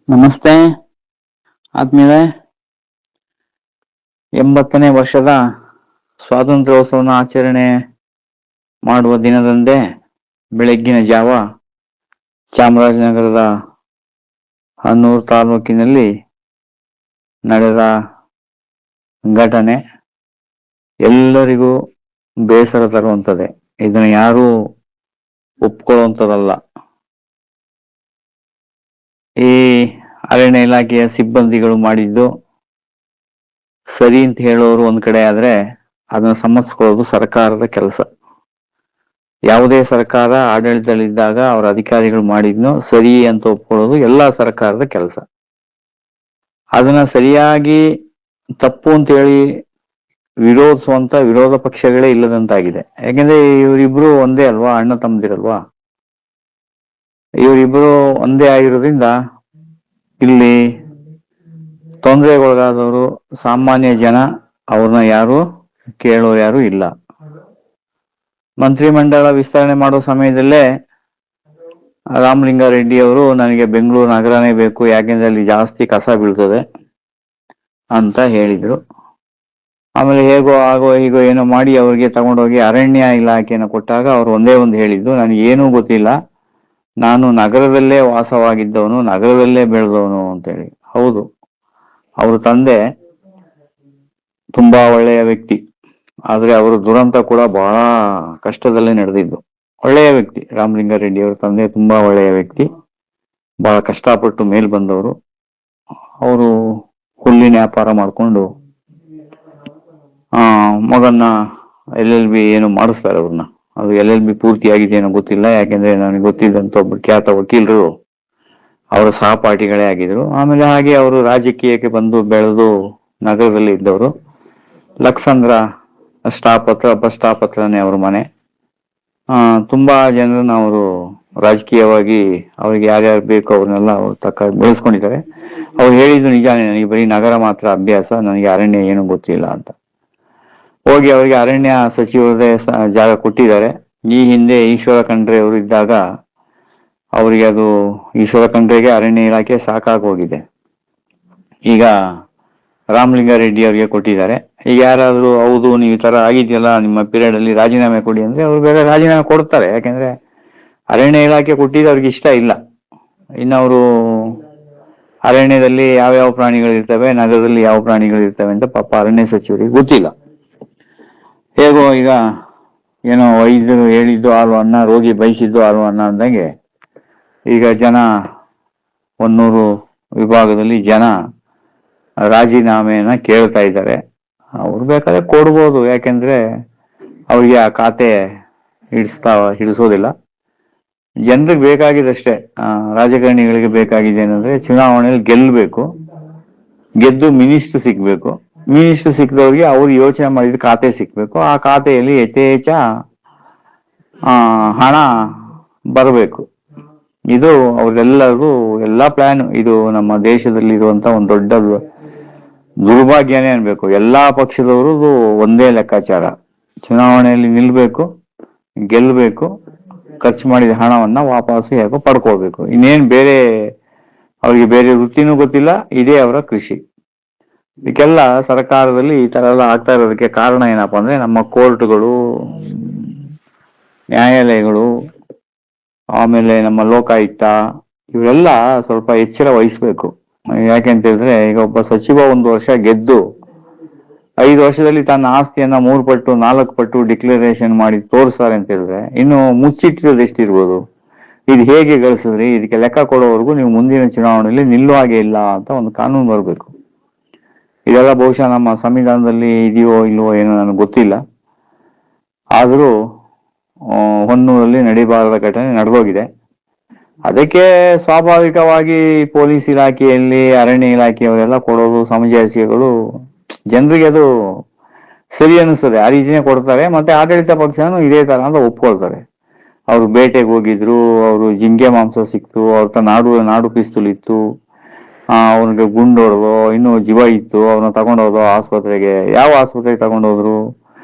ನಮಸ್ತೆ ಆದ್ಮೇಲೆ 80ನೇ ವರ್ಷದ ಸ್ವಾತಂತ್ರ್ಯೋತ್ಸವನ ಆಚರಣೆ ಮಾಡುವ ದಿನದಂದೇ ಬೆಳಗ್ಗಿನ ಜಾವ ಚಾಮರಾಜನಗರದ ಹನ್ನೂರು ತಾಲೂಕಿನಲ್ಲಿ ನಡೆದ ಘಟನೆ ಎಲ್ಲರಿಗೂ ಬೇಸರ ತರುವಂಥದ್ದೇ. ಇದನ್ನು ಯಾರೂ ಒಪ್ಕೊಳ್ಳುವಂಥದ್ದಲ್ಲ. ಈ ಅರಣ್ಯ ಇಲಾಖೆಯ ಸಿಬ್ಬಂದಿಗಳು ಮಾಡಿದ್ದು ಸರಿ ಅಂತ ಹೇಳೋರು ಒಂದ್ ಕಡೆ ಆದ್ರೆ ಅದನ್ನ ಸಮರ್ಥಿಸ್ಕೊಳ್ಳೋದು ಸರ್ಕಾರದ ಕೆಲಸ. ಯಾವುದೇ ಸರ್ಕಾರ ಆಡಳಿತದಲ್ಲಿದ್ದಾಗ ಅವರ ಅಧಿಕಾರಿಗಳು ಮಾಡಿದ್ನೋ ಸರಿ ಅಂತ ಒಪ್ಕೊಳ್ಳೋದು ಎಲ್ಲಾ ಸರ್ಕಾರದ ಕೆಲಸ. ಅದನ್ನ ಸರಿಯಾಗಿ ತಪ್ಪು ಅಂತ ಹೇಳಿ ವಿರೋಧಿಸುವಂತ ವಿರೋಧ ಪಕ್ಷಗಳೇ ಇಲ್ಲದಂತಾಗಿದೆ. ಯಾಕೆಂದ್ರೆ ಇವರಿಬ್ರು ಒಂದೇ ಅಲ್ವಾ, ಅಣ್ಣ ತಮ್ಮದಿರಲ್ವಾ. ಇವರಿಬ್ರು ಒಂದೇ ಆಗಿರೋದ್ರಿಂದ ಇಲ್ಲಿ ತೊಂದರೆಗೊಳಗಾದವರು ಸಾಮಾನ್ಯ ಜನ, ಅವ್ರನ್ನ ಯಾರು ಕೇಳೋರು ಯಾರು ಇಲ್ಲ. ಮಂತ್ರಿಮಂಡಲ ವಿಸ್ತರಣೆ ಮಾಡೋ ಸಮಯದಲ್ಲೇ ರಾಮಲಿಂಗಾರೆಡ್ಡಿ ಅವರು ನನಗೆ ಬೆಂಗಳೂರು ನಗರನೇ ಬೇಕು, ಯಾಕೆಂದ್ರೆ ಅಲ್ಲಿ ಜಾಸ್ತಿ ಕಸ ಬೀಳ್ತದೆ ಅಂತ ಹೇಳಿದ್ರು. ಆಮೇಲೆ ಹೇಗೋ ಆಗೋ ಹೀಗೋ ಏನೋ ಮಾಡಿ ಅವ್ರಿಗೆ ತಗೊಂಡೋಗಿ ಅರಣ್ಯ ಇಲಾಖೆನ ಕೊಟ್ಟಾಗ ಅವ್ರು ಒಂದೇ ಒಂದು ಹೇಳಿದ್ದು, ನನಗೇನೂ ಗೊತ್ತಿಲ್ಲ, ನಾನು ನಗರದಲ್ಲೇ ವಾಸವಾಗಿದ್ದವನು, ನಗರದಲ್ಲೇ ಬೆಳೆದವನು ಅಂತೇಳಿ. ಹೌದು, ಅವ್ರ ತಂದೆ ತುಂಬಾ ಒಳ್ಳೆಯ ವ್ಯಕ್ತಿ, ಆದ್ರೆ ಅವರು ದುರಂತ ಕೂಡ ಬಹಳ ಕಷ್ಟದಲ್ಲೇ ನಡೆದಿದ್ದು. ಒಳ್ಳೆಯ ವ್ಯಕ್ತಿ ರಾಮಲಿಂಗಾರೆಡ್ಡಿ ಅವ್ರ ತಂದೆ, ತುಂಬಾ ಒಳ್ಳೆಯ ವ್ಯಕ್ತಿ, ಬಹಳ ಕಷ್ಟಪಟ್ಟು ಮೇಲ್ ಬಂದವರು. ಅವರು ಹುಲ್ಲಿನ ವ್ಯಾಪಾರ ಮಾಡ್ಕೊಂಡು ಮಗನ್ನ LLB ಏನು ಮಾಡಿಸ್ತಾರೆ ಅವ್ರನ್ನ. ಅದು LLB ಪೂರ್ತಿ ಆಗಿದೆಯೇನೋ ಗೊತ್ತಿಲ್ಲ, ಯಾಕೆಂದ್ರೆ ನನಗೆ ಗೊತ್ತಿದ್ದಂತ ಒಬ್ಬ ಖ್ಯಾತ ವಕೀಲರು ಅವರ ಸಹಪಾಠಿಗಳೇ ಆಗಿದ್ರು. ಆಮೇಲೆ ಹಾಗೆ ಅವರು ರಾಜಕೀಯಕ್ಕೆ ಬಂದು ಬೆಳೆದು ನಗರದಲ್ಲಿ ಇದ್ದವರು. ಲಕ್ಸಂದ್ರ ಬಸ್ ಸ್ಟಾಪ್ ಹತ್ರನೇ ಅವ್ರ ಮನೆ. ತುಂಬಾ ಜನರನ್ನ ಅವರು ರಾಜಕೀಯವಾಗಿ ಅವ್ರಿಗೆ ಯಾರ್ಯಾರು ಬೇಕು ಅವ್ರನ್ನೆಲ್ಲ ಅವ್ರು ತಕ್ಕ ಬೆಳೆಸ್ಕೊಂಡಿದ್ದಾರೆ. ಅವ್ರು ಹೇಳಿದ್ದು ನಿಜಾನೇ, ನನಗೆ ಬರೀ ನಗರ ಮಾತ್ರ ಅಭ್ಯಾಸ, ನನಗೆ ಅರಣ್ಯ ಏನು ಗೊತ್ತಿಲ್ಲ ಅಂತ. ಹೋಗಿ ಅವರಿಗೆ ಅರಣ್ಯ ಸಚಿವರದೇ ಜಾಗ ಕೊಟ್ಟಿದ್ದಾರೆ. ಈ ಹಿಂದೆ ಈಶ್ವರ ಖಂಡ್ರೆ ಅವರು ಇದ್ದಾಗ ಅವರಿಗೆ ಅದು ಈಶ್ವರ ಖಂಡ್ರೆಗೆ ಅರಣ್ಯ ಇಲಾಖೆ ಸಾಕಾಗಿ ಹೋಗಿದೆ. ಈಗ ರಾಮಲಿಂಗಾರೆಡ್ಡಿ ಅವರಿಗೆ ಕೊಟ್ಟಿದ್ದಾರೆ. ಈಗ ಯಾರಾದ್ರೂ ಹೌದು ನೀವು ಈ ತರ ಆಗಿದೆಯಲ್ಲ ನಿಮ್ಮ ಪೀರಿಯಡ್ ಅಲ್ಲಿ ರಾಜೀನಾಮೆ ಕೊಡಿ ಅಂದ್ರೆ ಅವ್ರು ಬೇರೆ ರಾಜೀನಾಮೆ ಕೊಡ್ತಾರೆ. ಯಾಕೆಂದ್ರೆ ಅರಣ್ಯ ಇಲಾಖೆ ಕೊಟ್ಟಿದ್ದು ಅವ್ರಿಗೆ ಇಷ್ಟ ಇಲ್ಲ. ಇನ್ನು ಅವರು ಅರಣ್ಯದಲ್ಲಿ ಯಾವ್ಯಾವ ಪ್ರಾಣಿಗಳು ಇರ್ತವೆ, ನಗರದಲ್ಲಿ ಯಾವ ಪ್ರಾಣಿಗಳು ಇರ್ತವೆ ಅಂತ ಪಾಪ ಅರಣ್ಯ ಸಚಿವರಿಗೆ ಗೊತ್ತಿಲ್ಲ. ಹೇಗೋ ಈಗ ಏನೋ ವೈದ್ಯರು ಹೇಳಿದ್ದು ಹಾಲು ಅನ್ನ, ರೋಗಿ ಬಯಸಿದ್ದು ಹಾಲು ಅನ್ನ ಅಂದಂಗೆ ಈಗ ಜನ 100 ವಿಭಾಗದಲ್ಲಿ ಜನ ರಾಜೀನಾಮೆಯನ್ನ ಕೇಳ್ತಾ ಇದ್ದಾರೆ. ಅವ್ರು ಬೇಕಾದ್ರೆ ಕೊಡ್ಬೋದು, ಯಾಕೆಂದ್ರೆ ಅವ್ರಿಗೆ ಆ ಖಾತೆ ಹಿಡಿಸೋದಿಲ್ಲ. ಜನರಿಗೆ ಬೇಕಾಗಿದಷ್ಟೇ, ರಾಜಕಾರಣಿಗಳಿಗೆ ಬೇಕಾಗಿದೆ ಏನಂದ್ರೆ ಚುನಾವಣೆಯಲ್ಲಿ ಗೆಲ್ಲಬೇಕು, ಗೆದ್ದು ಮಿನಿಸ್ಟರ್ ಸಿಗ್ಬೇಕು, ಮಿನಿಸ್ಟರ್ ಸಿಕ್ಕದವ್ರಿಗೆ ಅವ್ರು ಯೋಚನೆ ಮಾಡಿದ ಖಾತೆ ಸಿಕ್ಬೇಕು, ಆ ಖಾತೆಯಲ್ಲಿ ಯಥೇಚ್ಛ ಹಣ ಬರಬೇಕು. ಇದು ಅವ್ರೆಲ್ಲರಿಗೂ ಎಲ್ಲಾ ಪ್ಲಾನ್. ಇದು ನಮ್ಮ ದೇಶದಲ್ಲಿ ಇರುವಂತ ಒಂದು ದೊಡ್ಡ ದುರ್ಭಾಗ್ಯನೇ ಅನ್ಬೇಕು. ಎಲ್ಲಾ ಪಕ್ಷದವ್ರದ್ದು ಒಂದೇ ಲೆಕ್ಕಾಚಾರ, ಚುನಾವಣೆಯಲ್ಲಿ ನಿಲ್ಬೇಕು, ಗೆಲ್ಲಬೇಕು, ಖರ್ಚು ಮಾಡಿದ ಹಣವನ್ನ ವಾಪಸ್ ಹೇಗೋ ಪಡ್ಕೋಬೇಕು. ಇನ್ನೇನ್ ಬೇರೆ ಅವ್ರಿಗೆ ಬೇರೆ ವೃತ್ತಿನೂ ಗೊತ್ತಿಲ್ಲ, ಇದೇ ಅವರ ಕೃಷಿ. ಇದಕ್ಕೆಲ್ಲ ಸರ್ಕಾರದಲ್ಲಿ ಈ ತರ ಎಲ್ಲ ಆಗ್ತಾ ಇರೋದಕ್ಕೆ ಕಾರಣ ಏನಪ್ಪಾ ಅಂದ್ರೆ ನಮ್ಮ ಕೋರ್ಟ್ಗಳು, ನ್ಯಾಯಾಲಯಗಳು, ಆಮೇಲೆ ನಮ್ಮ ಲೋಕಾಯುಕ್ತ ಇವರೆಲ್ಲ ಸ್ವಲ್ಪ ಎಚ್ಚರ ವಹಿಸ್ಬೇಕು. ಯಾಕೆಂತ ಹೇಳಿದ್ರೆ ಈಗ ಒಬ್ಬ ಸಚಿವ 1 ವರ್ಷ ಗೆದ್ದು 5 ವರ್ಷದಲ್ಲಿ ತನ್ನ ಆಸ್ತಿಯನ್ನ 3 ಪಟ್ಟು 4 ಪಟ್ಟು ಡಿಕ್ಲರೇಷನ್ ಮಾಡಿ ತೋರಿಸ್ತಾರೆ ಅಂತ ಹೇಳಿದ್ರೆ ಇನ್ನು ಮುಚ್ಚಿಟ್ಟಿರೋದು ಎಷ್ಟಿರ್ಬೋದು. ಇದು ಹೇಗೆ ಗಳಿಸಿದ್ರಿ, ಇದಕ್ಕೆ ಲೆಕ್ಕ ಕೊಡೋವರೆಗೂ ನೀವು ಮುಂದಿನ ಚುನಾವಣೆಯಲ್ಲಿ ನಿಲ್ಲುವ ಹಾಗೆ ಇಲ್ಲ ಅಂತ ಒಂದು ಕಾನೂನು ಬರಬೇಕು. ಇದೆಲ್ಲ ಬಹುಶಃ ನಮ್ಮ ಸಂವಿಧಾನದಲ್ಲಿ ಇದೆಯೋ ಇಲ್ವೋ ಏನೋ ನನಗೆ ಗೊತ್ತಿಲ್ಲ. ಆದರೂ ಹೊನ್ನೂರಲ್ಲಿ ನಡಿಬಾರದ ಘಟನೆ ನಡೆದೋಗಿದೆ. ಅದಕ್ಕೆ ಸ್ವಾಭಾವಿಕವಾಗಿ ಪೊಲೀಸ್ ಇಲಾಖೆಯಲ್ಲಿ ಅರಣ್ಯ ಇಲಾಖೆಯವರೆಲ್ಲ ಕೊಡೋದು ಸಮಜಾಯಿಷಿಗಳು ಜನರಿಗೆ ಅದು ಸರಿ ಅನಿಸ್ತದೆ, ಆ ರೀತಿನೇ ಕೊಡ್ತಾರೆ. ಮತ್ತೆ ಆಡಳಿತ ಪಕ್ಷನೂ ಇದೇ ತರ ಅಂತ ಒಪ್ಕೊಳ್ತಾರೆ. ಅವ್ರು ಬೇಟೆಗೆ ಹೋಗಿದ್ರು, ಅವರು ಜಿಂಕೆ ಮಾಂಸ ಸಿಕ್ತು, ಅವ್ರ ನಾಡು ಪಿಸ್ತೂಲ್ ಇತ್ತು, ಅವ್ನಿಗೆ ಗುಂಡು ಹೊಡೆದು ಇನ್ನು ಜೀವ ಇತ್ತು, ಅವ್ರನ್ನ ತಗೊಂಡೋದು ಆಸ್ಪತ್ರೆಗೆ. ಯಾವ ಆಸ್ಪತ್ರೆಗೆ ತಗೊಂಡೋದ್ರು?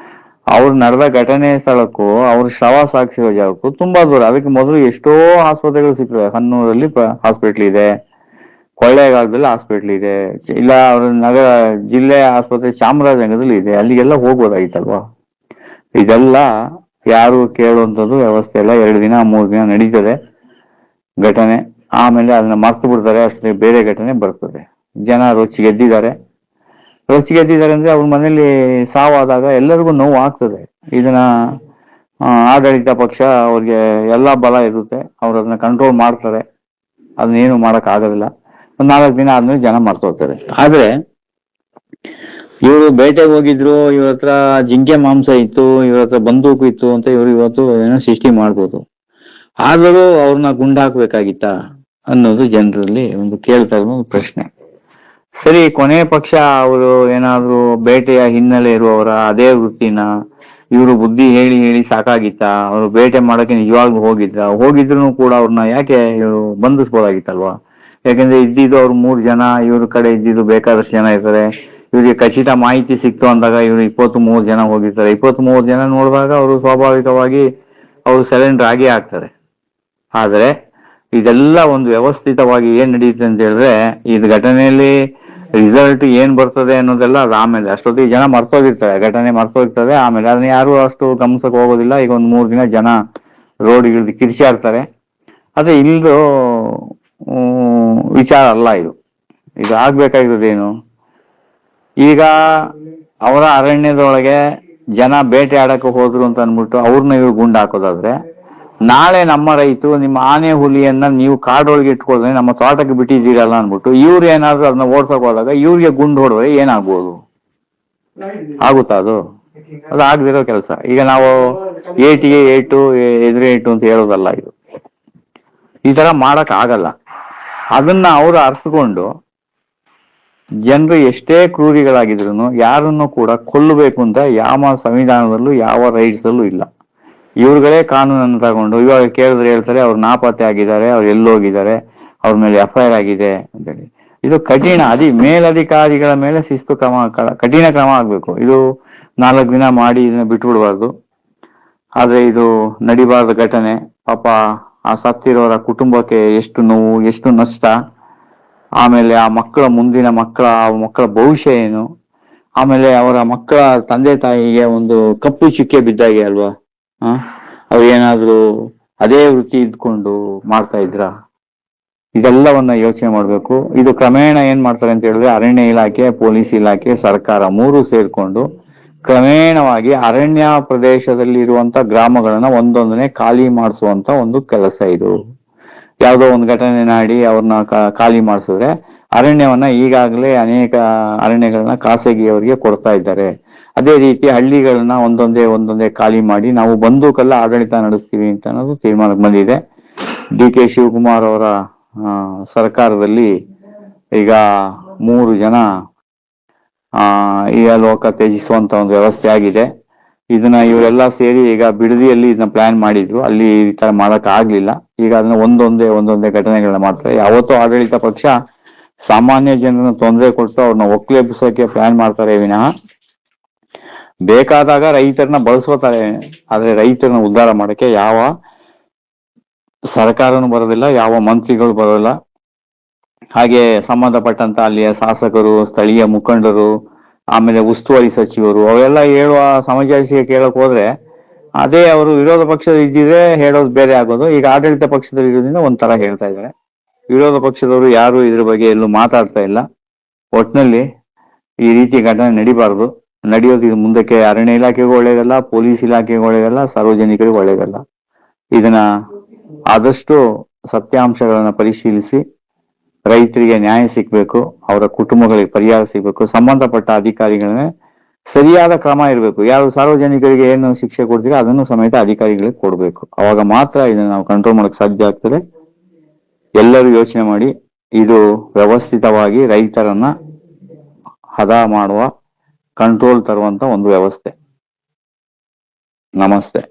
ಅವ್ರು ನಡೆದ ಘಟನೆ ಸ್ಥಳಕ್ಕೂ ಅವ್ರ ಶವ ಸಾಗಿಸಿರೋ ಜಾಗಕ್ಕೂ ತುಂಬಾ ದೂರ. ಅದಕ್ಕೆ ಮೊದಲು ಎಷ್ಟೋ ಆಸ್ಪತ್ರೆಗಳು ಸಿಗ್ತವೆ. ಹನ್ನೂರಲ್ಲಿ ಹಾಸ್ಪಿಟ್ಲ್ ಇದೆ, ಕೊಳ್ಳೇಗಾಲದಲ್ಲಿ ಹಾಸ್ಪಿಟ್ಲ್ ಇದೆ, ಇಲ್ಲ ಅವ್ರ ನಗರ ಜಿಲ್ಲೆ ಆಸ್ಪತ್ರೆ ಚಾಮರಾಜನಗರದಲ್ಲಿ ಇದೆ, ಅಲ್ಲಿಗೆಲ್ಲ ಹೋಗ್ಬೋದಾಗಿತ್ತಲ್ವಾ? ಇದೆಲ್ಲ ಯಾರು ಕೇಳುವಂಥದ್ದು ವ್ಯವಸ್ಥೆ ಇಲ್ಲ. 2 ದಿನ 3 ದಿನ ನಡೀತದೆ ಘಟನೆ, ಆಮೇಲೆ ಅದನ್ನ ಮರ್ತು ಬಿಡ್ತಾರೆ, ಅಷ್ಟೇ ಬೇರೆ ಘಟನೆ ಬರ್ತದೆ. ಜನ ರೊಚ್ಚಿಗೆದ್ದಿದ್ದಾರೆ ಅಂದ್ರೆ ಅವ್ರ ಮನೇಲಿ ಸಾವಾದಾಗ ಎಲ್ಲರಿಗೂ ನೋವು ಆಗ್ತದೆ. ಇದನ್ನ ಆಡಳಿತ ಪಕ್ಷ ಅವ್ರಿಗೆ ಎಲ್ಲಾ ಬಲ ಇರುತ್ತೆ, ಅವ್ರು ಅದನ್ನ ಕಂಟ್ರೋಲ್ ಮಾಡ್ತಾರೆ, ಅದನ್ನೇನು ಮಾಡಕ್ ಆಗೋದಿಲ್ಲ. ಒಂದ್ 4 ದಿನ ಆದ್ಮೇಲೆ ಜನ ಮರ್ತೋಗ್ತಾರೆ. ಆದ್ರೆ ಇವರು ಬೇಟೆಗೆ ಹೋಗಿದ್ರು, ಇವ್ರ ಹತ್ರ ಜಿಂಕೆ ಮಾಂಸ ಇತ್ತು, ಇವ್ರ ಹತ್ರ ಬಂದೂಕು ಇತ್ತು ಅಂತ ಇವ್ರು ಇವತ್ತು ಏನೋ ಸೃಷ್ಟಿ ಮಾಡ್ಬೋದು. ಆದರೂ ಅವ್ರನ್ನ ಗುಂಡಾಕ್ಬೇಕಾಗಿತ್ತ ಅನ್ನೋದು ಜನರಲ್ಲಿ ಒಂದು ಕೇಳ್ತಾ ಇರೋ ಒಂದು ಪ್ರಶ್ನೆ. ಸರಿ, ಕೊನೆ ಪಕ್ಷ ಅವರು ಏನಾದ್ರು ಬೇಟೆಯ ಹಿನ್ನೆಲೆ ಇರುವವರ ಅದೇ ವೃತ್ತಿನ ಇವರು ಬುದ್ಧಿ ಹೇಳಿ ಹೇಳಿ ಸಾಕಾಗಿತ್ತ? ಅವರು ಬೇಟೆ ಮಾಡಕ್ಕೆ ನಿಜವಾಗ್ಲೂ ಹೋಗಿದ್ರು ಕೂಡ ಅವ್ರನ್ನ ಯಾಕೆ ಇವರು ಬಂಧಿಸ್ಬೋದಾಗಿತ್ತಲ್ವಾ? ಯಾಕಂದ್ರೆ ಇದ್ದಿದ್ದು ಅವ್ರು 3 ಜನ, ಇವ್ರ ಕಡೆ ಇದ್ದಿದ್ದು ಬೇಕಾದಷ್ಟು ಜನ ಇರ್ತಾರೆ. ಇವ್ರಿಗೆ ಖಚಿತ ಮಾಹಿತಿ ಸಿಕ್ತು ಅಂದಾಗ ಇವ್ರು 23 ಜನ ಹೋಗಿರ್ತಾರೆ. 23 ಜನ ನೋಡಿದಾಗ ಅವರು ಸ್ವಾಭಾವಿಕವಾಗಿ ಅವರು ಸರೆಂಡರ್ ಆಗೇ ಆಗ್ತಾರೆ. ಆದ್ರೆ ಇದೆಲ್ಲ ಒಂದು ವ್ಯವಸ್ಥಿತವಾಗಿ ಏನ್ ನಡೆಯುತ್ತೆ ಅಂತ ಹೇಳಿದ್ರೆ, ಇದು ಘಟನೆಯಲ್ಲಿ ರಿಸಲ್ಟ್ ಏನ್ ಬರ್ತದೆ ಅನ್ನೋದೆಲ್ಲ ಅದು ಆಮೇಲೆ. ಅಷ್ಟೊತ್ತಿಗೆ ಜನ ಮರ್ತೋಗಿರ್ತಾರೆ, ಘಟನೆ ಮರ್ತೋಗಿರ್ತದೆ. ಆಮೇಲೆ ಅದನ್ನ ಯಾರು ಅಷ್ಟು ಗಮನಿಸಕ್ ಹೋಗೋದಿಲ್ಲ. ಈಗ ಒಂದು 3 ದಿನ ಜನ ರೋಡ್ಗಿಳಿದು ಕಿರ್ಚಾಡ್ತಾರೆ. ಅದೇ ಇಲ್ದು ವಿಚಾರ ಅಲ್ಲ ಇದು. ಇದು ಆಗ್ಬೇಕಾಗಿರೋದೇನು? ಈಗ ಅವರ ಅರಣ್ಯದೊಳಗೆ ಜನ ಬೇಟೆ ಆಡಕ್ಕೆ ಹೋದ್ರು ಅಂತ ಅಂದ್ಬಿಟ್ಟು ಅವ್ರನ್ನ ಇವ್ರು ಗುಂಡು ಹಾಕೋದಾದ್ರೆ, ನಾಳೆ ನಮ್ಮ ರೈತರು ನಿಮ್ಮ ಆನೆ ಹುಲಿಯನ್ನ ನೀವು ಕಾಡೊಳಗೆ ಇಟ್ಕೊಳ್ದೆ ನಮ್ಮ ತೋಟಕ್ಕೆ ಬಿಟ್ಟಿದ್ದೀರಲ್ಲ ಅಂದ್ಬಿಟ್ಟು ಇವ್ರು ಏನಾದ್ರು ಅದನ್ನ ಓಡ್ಸಕ್ ಹೋದಾಗ ಇವ್ರಿಗೆ ಗುಂಡು ಹೊಡೆದ್ರೆ ಏನಾಗ್ಬೋದು? ಆಗುತ್ತಾ ಅದು? ಅದು ಆಗದಿರೋ ಕೆಲಸ. ಈಗ ನಾವು ಏಟಿಗೆ ಏಟು ಎದುರು ಏಟು ಅಂತ ಹೇಳೋದಲ್ಲ ಇದು. ಈ ತರ ಮಾಡಕ್ ಆಗಲ್ಲ. ಅದನ್ನ ಅವರು ಅರ್ಥಕೊಂಡು ಜನರು ಎಷ್ಟೇ ಕ್ರೂರಿಗಳಾಗಿದ್ರು ಯಾರನ್ನು ಕೂಡ ಕೊಲ್ಲಬೇಕು ಅಂತ ಯಾವ ಸಂವಿಧಾನದಲ್ಲೂ ಯಾವ ರೈಟ್ಸ್ ಅಲ್ಲೂ ಇಲ್ಲ. ಇವ್ರುಗಳೇ ಕಾನೂನನ್ನು ತಗೊಂಡು ಇವಾಗ ಕೇಳಿದ್ರೆ ಹೇಳ್ತಾರೆ ಅವ್ರು ನಾಪತ್ತೆ ಆಗಿದ್ದಾರೆ, ಅವ್ರು ಎಲ್ಲೋಗಿದ್ದಾರೆ, ಅವ್ರ ಮೇಲೆ FIR ಆಗಿದೆ ಅಂತೇಳಿ. ಇದು ಕಠಿಣ ಮೇಲಧಿಕಾರಿಗಳ ಮೇಲೆ ಶಿಸ್ತು ಕಠಿಣ ಕ್ರಮ ಆಗ್ಬೇಕು. ಇದು 4 ದಿನ ಮಾಡಿ ಇದನ್ನ ಬಿಟ್ಬಿಡ್ಬಾರ್ದು. ಆದ್ರೆ ಇದು ನಡಿಬಾರ್ದ ಘಟನೆ. ಪಾಪ ಆ ಸತ್ತಿರೋರ ಕುಟುಂಬಕ್ಕೆ ಎಷ್ಟು ನೋವು, ಎಷ್ಟು ನಷ್ಟ. ಆಮೇಲೆ ಆ ಮುಂದಿನ ಮಕ್ಕಳ ಭವಿಷ್ಯ ಏನು? ಆಮೇಲೆ ಅವರ ಮಕ್ಕಳ ತಂದೆ ತಾಯಿಗೆ ಒಂದು ಕಪ್ಪು ಚುಕ್ಕೆ ಬಿದ್ದಾಗೆ ಅಲ್ವಾ? ಅವ್ರು ಏನಾದ್ರು ಅದೇ ವೃತ್ತಿ ಇದ್ಕೊಂಡು ಮಾಡ್ತಾ ಇದ್ರ? ಇದೆಲ್ಲವನ್ನ ಯೋಚನೆ ಮಾಡ್ಬೇಕು. ಇದು ಕ್ರಮೇಣ ಏನ್ ಮಾಡ್ತಾರೆ ಅಂತ ಹೇಳಿದ್ರೆ, ಅರಣ್ಯ ಇಲಾಖೆ, ಪೊಲೀಸ್ ಇಲಾಖೆ, ಸರ್ಕಾರ 3 ಸೇರ್ಕೊಂಡು ಕ್ರಮೇಣವಾಗಿ ಅರಣ್ಯ ಪ್ರದೇಶದಲ್ಲಿ ಇರುವಂತ ಗ್ರಾಮಗಳನ್ನ ಒಂದೊಂದನೆ ಖಾಲಿ ಮಾಡಿಸುವಂತ ಒಂದು ಕೆಲಸ ಇದು. ಯಾವುದೋ ಒಂದು ಘಟನೆ ನಾಡಿ ಅವ್ರನ್ನ ಖಾಲಿ ಮಾಡಿಸಿದ್ರೆ, ಅರಣ್ಯವನ್ನ ಈಗಾಗಲೇ ಅನೇಕ ಅರಣ್ಯಗಳನ್ನ ಖಾಸಗಿಯವರಿಗೆ ಕೊಡ್ತಾ ಇದ್ದಾರೆ. ಅದೇ ರೀತಿ ಹಳ್ಳಿಗಳನ್ನ ಒಂದೊಂದೇ ಖಾಲಿ ಮಾಡಿ ನಾವು ಬಂದೂಕಲ್ಲ ಆಡಳಿತ ನಡೆಸ್ತೀವಿ ಅಂತ ಅನ್ನೋದು ತೀರ್ಮಾನಕ್ಕೆ ಬಂದಿದೆ. DK ಶಿವಕುಮಾರ್ ಅವರ ಸರ್ಕಾರದಲ್ಲಿ ಈಗ 3 ಜನ ಈ ಲೋಕ ತ್ಯಜಿಸುವಂತ ಒಂದು ವ್ಯವಸ್ಥೆ ಆಗಿದೆ. ಇದನ್ನ ಇವರೆಲ್ಲ ಸೇರಿ ಈಗ ಬಿಡದಿಯಲ್ಲಿ ಇದನ್ನ ಪ್ಲಾನ್ ಮಾಡಿದ್ರು, ಅಲ್ಲಿ ಈ ತರ ಮಾಡಕ್ ಆಗ್ಲಿಲ್ಲ. ಈಗ ಅದನ್ನ ಒಂದೊಂದೇ ಘಟನೆಗಳನ್ನ ಮಾಡ್ತಾರೆ. ಯಾವತ್ತೂ ಆಡಳಿತ ಪಕ್ಷ ಸಾಮಾನ್ಯ ಜನರನ್ನ ತೊಂದರೆ ಕೊಟ್ಟು ಅವ್ರನ್ನ ಒಕ್ಕಲೆಬ್ಬಿಸೋಕೆ ಪ್ಲಾನ್ ಮಾಡ್ತಾರೆ ವಿನಃ ಬೇಕಾದಾಗ ರೈತರನ್ನ ಬಳಸ್ಕೋತಾರೆ. ಆದ್ರೆ ರೈತರನ್ನ ಉದ್ಧಾರ ಮಾಡಕ್ಕೆ ಯಾವ ಸರ್ಕಾರನು ಬರೋದಿಲ್ಲ, ಯಾವ ಮಂತ್ರಿಗಳು ಬರೋಲ್ಲ. ಹಾಗೆ ಸಂಬಂಧಪಟ್ಟಂತ ಅಲ್ಲಿಯ ಶಾಸಕರು, ಸ್ಥಳೀಯ ಮುಖಂಡರು, ಆಮೇಲೆ ಉಸ್ತುವಾರಿ ಸಚಿವರು ಅವೆಲ್ಲ ಹೇಳುವ ಸಮಜಾಯಿಸಿಗೆ ಕೇಳಕ್ ಹೋದ್ರೆ ಅದೇ ಅವರು ವಿರೋಧ ಪಕ್ಷದ ಇದ್ದಿದ್ರೆ ಹೇಳೋದು ಬೇರೆ ಆಗೋದು. ಈಗ ಆಡಳಿತ ಪಕ್ಷದಲ್ಲಿ ಇರೋದ್ರಿಂದ ಒಂಥರ ಹೇಳ್ತಾ ಇದ್ದಾರೆ. ವಿರೋಧ ಪಕ್ಷದವರು ಯಾರು ಇದ್ರ ಬಗ್ಗೆ ಎಲ್ಲೂ ಮಾತಾಡ್ತಾ ಇಲ್ಲ. ಒಟ್ನಲ್ಲಿ ಈ ರೀತಿ ಘಟನೆ ನಡಿಬಾರ್ದು. ನಡೆಯೋದು ಇದು ಮುಂದಕ್ಕೆ ಅರಣ್ಯ ಇಲಾಖೆಗೂ ಒಳ್ಳೇದಲ್ಲ, ಪೊಲೀಸ್ ಇಲಾಖೆಗೂ ಒಳ್ಳೇದಲ್ಲ, ಸಾರ್ವಜನಿಕರಿಗೂ ಒಳ್ಳೇದಲ್ಲ. ಇದನ್ನ ಆದಷ್ಟು ಸತ್ಯಾಂಶಗಳನ್ನ ಪರಿಶೀಲಿಸಿ ರೈತರಿಗೆ ನ್ಯಾಯ ಸಿಗ್ಬೇಕು, ಅವರ ಕುಟುಂಬಗಳಿಗೆ ಪರಿಹಾರ ಸಿಗ್ಬೇಕು. ಸಂಬಂಧಪಟ್ಟ ಅಧಿಕಾರಿಗಳನ್ನ ಸರಿಯಾದ ಕ್ರಮ ಇರಬೇಕು. ಯಾರು ಸಾರ್ವಜನಿಕರಿಗೆ ಏನು ಶಿಕ್ಷೆ ಕೊಡ್ತೀರೋ ಅದನ್ನು ಸಮೇತ ಅಧಿಕಾರಿಗಳಿಗೆ ಕೊಡ್ಬೇಕು. ಅವಾಗ ಮಾತ್ರ ಇದನ್ನ ನಾವು ಕಂಟ್ರೋಲ್ ಮಾಡಕ್ ಸಾಧ್ಯ ಆಗ್ತದೆ. ಎಲ್ಲರೂ ಯೋಚನೆ ಮಾಡಿ. ಇದು ವ್ಯವಸ್ಥಿತವಾಗಿ ರೈತರನ್ನ ಹದ ಮಾಡುವ, ಕಂಟ್ರೋಲ್ ತರುವಂತ ಒಂದು ವ್ಯವಸ್ಥೆ. ನಮಸ್ತೆ.